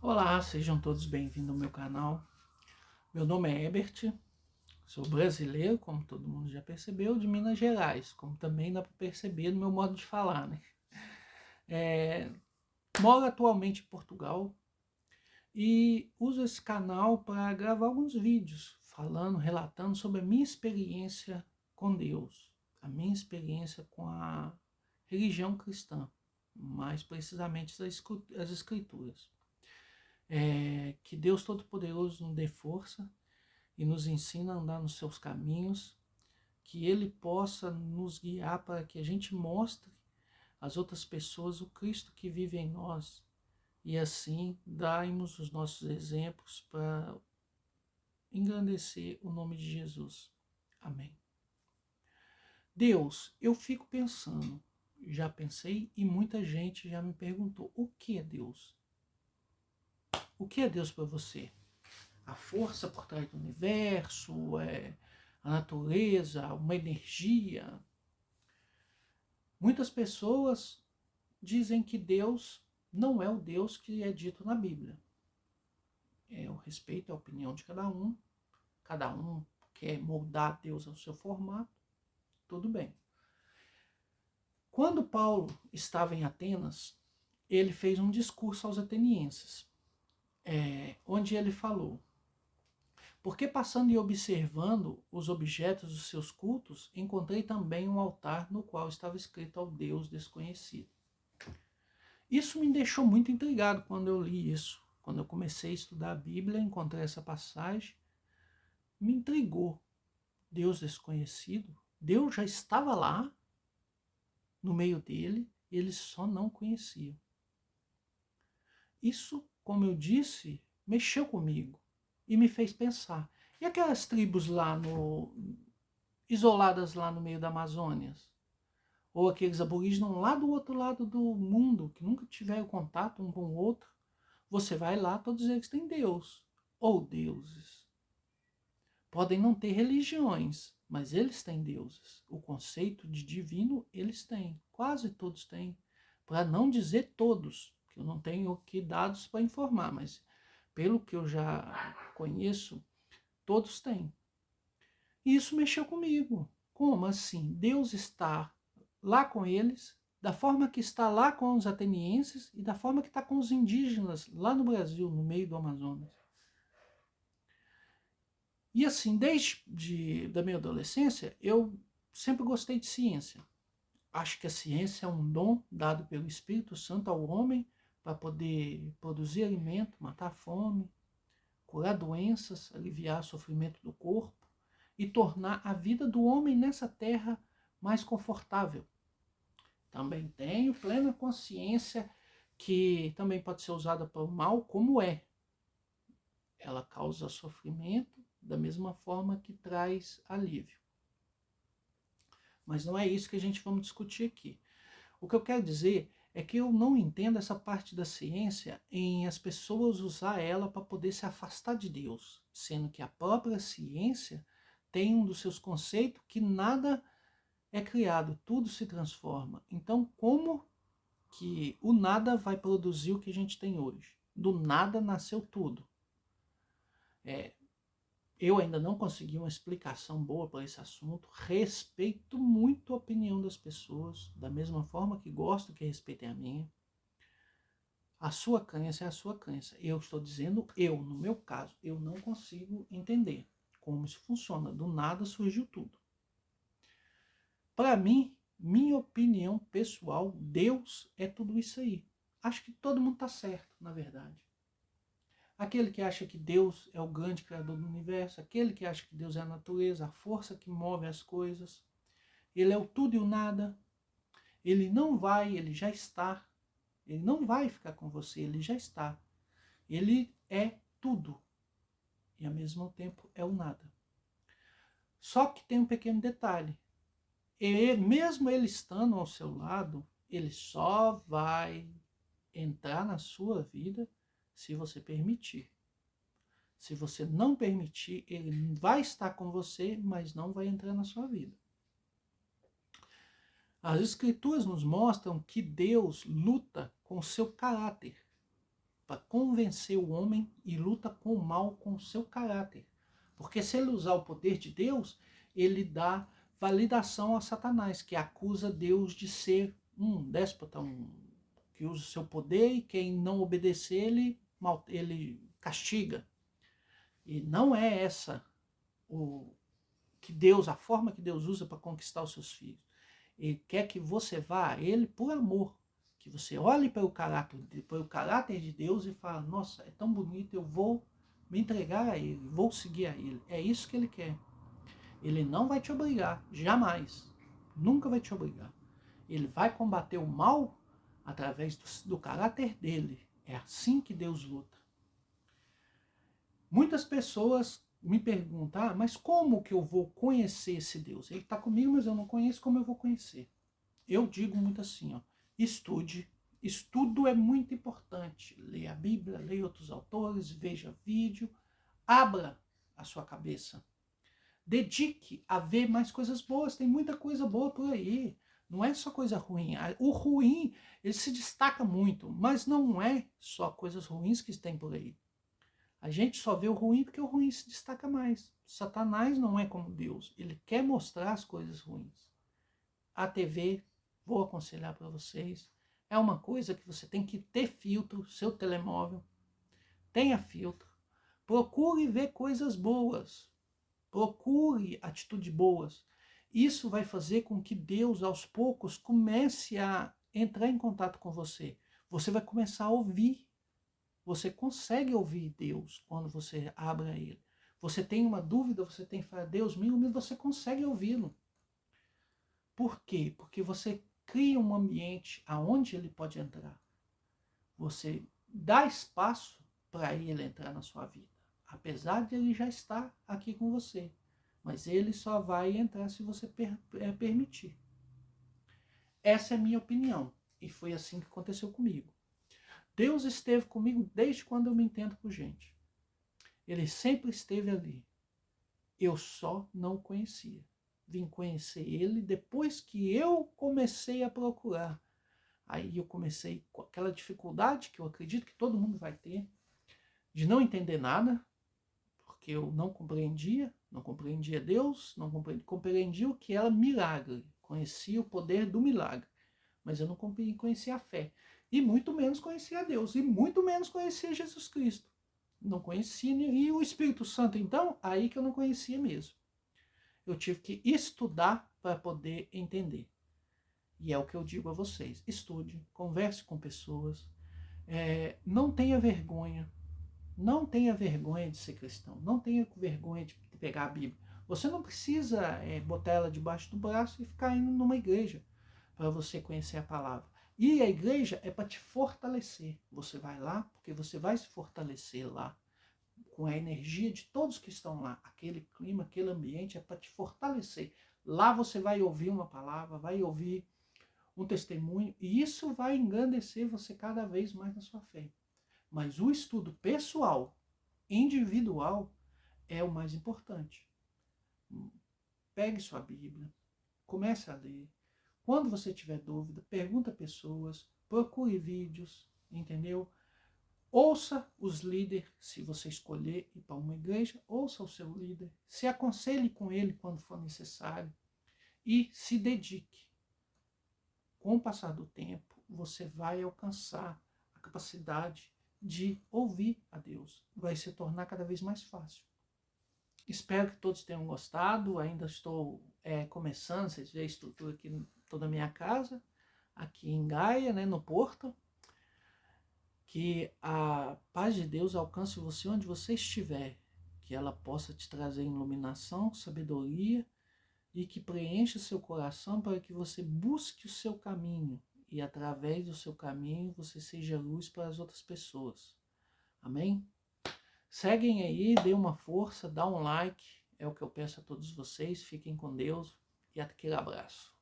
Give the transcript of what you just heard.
Olá, sejam todos bem-vindos ao meu canal. Meu nome é Ebert, sou brasileiro, como todo mundo já percebeu, de Minas Gerais, como também dá para perceber no meu modo de falar, né? Moro atualmente em Portugal e uso esse canal para gravar alguns vídeos falando, relatando sobre a minha experiência com Deus, a minha experiência com a religião cristã, mais precisamente as escrituras. Que Deus Todo-Poderoso nos dê força e nos ensina a andar nos seus caminhos, que Ele possa nos guiar para que a gente mostre às outras pessoas o Cristo que vive em nós e assim darmos os nossos exemplos para engrandecer o nome de Jesus. Amém. Deus, eu fico pensando, já pensei e muita gente já me perguntou, o que é Deus? O que é Deus para você? A força por trás do universo, a natureza, uma energia. Muitas pessoas dizem que Deus não é o Deus que é dito na Bíblia. Eu respeito a opinião de cada um quer moldar Deus ao seu formato, tudo bem. Quando Paulo estava em Atenas, ele fez um discurso aos atenienses, onde ele falou: porque passando e observando os objetos dos seus cultos, encontrei também um altar no qual estava escrito ao Deus desconhecido. Isso me deixou muito intrigado quando eu li isso. Quando eu comecei a estudar a Bíblia, encontrei essa passagem, me intrigou. Deus desconhecido, Deus já estava lá, no meio dele, eles só não conheciam. Isso, como eu disse, mexeu comigo e me fez pensar. E aquelas tribos isoladas lá no meio da Amazônia? Ou aqueles aborígenes lá do outro lado do mundo, que nunca tiveram contato um com o outro? Você vai lá, todos eles têm Deus, ou deuses. Podem não ter religiões, mas eles têm deuses. O conceito de divino eles têm, quase todos têm. Para não dizer todos, que eu não tenho aqui dados para informar, mas pelo que eu já conheço, todos têm. E isso mexeu comigo. Como assim? Deus está lá com eles, da forma que está lá com os atenienses e da forma que está com os indígenas lá no Brasil, no meio do Amazonas. E assim, da minha adolescência, eu sempre gostei de ciência. Acho que a ciência é um dom dado pelo Espírito Santo ao homem para poder produzir alimento, matar a fome, curar doenças, aliviar o sofrimento do corpo e tornar a vida do homem nessa terra mais confortável. Também tenho plena consciência que também pode ser usada para o mal, como é. Ela causa sofrimento da mesma forma que traz alívio. Mas não é isso que a gente vamos discutir aqui. O que eu quero dizer é que eu não entendo essa parte da ciência em as pessoas usar ela para poder se afastar de Deus, sendo que a própria ciência tem um dos seus conceitos que nada é criado, tudo se transforma. Então, como que o nada vai produzir o que a gente tem hoje? Do nada nasceu tudo. Eu ainda não consegui uma explicação boa para esse assunto. Respeito muito a opinião das pessoas, da mesma forma que gosto que respeitem a minha. A sua crença é a sua crença. Eu estou dizendo no meu caso, eu não consigo entender como isso funciona. Do nada surgiu tudo. Para mim, minha opinião pessoal, Deus é tudo isso aí. Acho que todo mundo está certo, na verdade. Aquele que acha que Deus é o grande criador do universo, aquele que acha que Deus é a natureza, a força que move as coisas, ele é o tudo e o nada, ele não vai, ele já está, ele não vai ficar com você, ele já está. Ele é tudo e ao mesmo tempo é o nada. Só que tem um pequeno detalhe, mesmo ele estando ao seu lado, ele só vai entrar na sua vida se você permitir. Se você não permitir, ele vai estar com você, mas não vai entrar na sua vida. As Escrituras nos mostram que Deus luta com o seu caráter convencer o homem e luta com o mal, com o seu caráter. Porque se ele usar o poder de Deus, ele dá validação a Satanás, que acusa Deus de ser um déspota, que usa o seu poder e quem não obedecer ele castiga. E não é essa a forma que Deus usa para conquistar os seus filhos. Ele quer que você vá a ele por amor, que você olhe para o caráter de Deus e fale, nossa, é tão bonito, eu vou me entregar a ele, vou seguir a ele. É isso que ele quer. Ele não vai te obrigar, jamais. Nunca vai te obrigar. Ele vai combater o mal através do caráter dele. É assim que Deus luta. Muitas pessoas me perguntam, mas como que eu vou conhecer esse Deus? Ele está comigo, mas eu não conheço, como eu vou conhecer? Eu digo muito assim, ó, estude. Estudo é muito importante. Leia a Bíblia, leia outros autores, veja vídeo, abra a sua cabeça. Dedique a ver mais coisas boas, tem muita coisa boa por aí. Não é só coisa ruim. O ruim, ele se destaca muito, mas não é só coisas ruins que tem por aí. A gente só vê o ruim porque o ruim se destaca mais. Satanás não é como Deus. Ele quer mostrar as coisas ruins. A TV, vou aconselhar para vocês, é uma coisa que você tem que ter filtro, seu telemóvel. Tenha filtro. Procure ver coisas boas. Procure atitudes boas. Isso vai fazer com que Deus, aos poucos, comece a entrar em contato com você. Você vai começar a ouvir. Você consegue ouvir Deus quando você abre a Ele. Você tem uma dúvida, você tem que falar, Deus me ilumina, você consegue ouvi-lo. Por quê? Porque você cria um ambiente aonde Ele pode entrar. Você dá espaço para Ele entrar na sua vida. Apesar de Ele já estar aqui com você. Mas Ele só vai entrar se você permitir. Essa é a minha opinião. E foi assim que aconteceu comigo. Deus esteve comigo desde quando eu me entendo por gente. Ele sempre esteve ali. Eu só não o conhecia. Vim conhecer ele depois que eu comecei a procurar. Aí eu comecei com aquela dificuldade que eu acredito que todo mundo vai ter, de não entender nada, porque eu não compreendia Deus, não compreendia o que era milagre. Conhecia o poder do milagre, mas eu não conhecia a fé. E muito menos conhecia Deus, e muito menos conhecia Jesus Cristo. Não conhecia, e o Espírito Santo, então, aí que eu não conhecia mesmo. Eu tive que estudar para poder entender. E é o que eu digo a vocês. Estude, converse com pessoas, não tenha vergonha. Não tenha vergonha de ser cristão. Não tenha vergonha de pegar a Bíblia. Você não precisa botar ela debaixo do braço e ficar indo numa igreja para você conhecer a palavra. E a igreja é para te fortalecer. Você vai lá porque você vai se fortalecer lá com a energia de todos que estão lá. Aquele clima, aquele ambiente é para te fortalecer. Lá você vai ouvir uma palavra, vai ouvir um testemunho e isso vai engrandecer você cada vez mais na sua fé. Mas o estudo pessoal, individual, é o mais importante. Pegue sua Bíblia, comece a ler. Quando você tiver dúvida, pergunta a pessoas, procure vídeos, entendeu? Ouça os líderes, se você escolher ir para uma igreja, ouça o seu líder, se aconselhe com ele quando for necessário e se dedique. Com o passar do tempo, você vai alcançar a capacidade de ouvir a Deus. Vai se tornar cada vez mais fácil. Espero que todos tenham gostado. Ainda estou começando, vocês veem a estrutura aqui toda a minha casa, aqui em Gaia, né, no Porto. Que a paz de Deus alcance você onde você estiver. Que ela possa te trazer iluminação, sabedoria e que preencha seu coração para que você busque o seu caminho e através do seu caminho você seja luz para as outras pessoas. Amém? Seguem aí, dê uma força, dá um like, é o que eu peço a todos vocês. Fiquem com Deus e aquele abraço.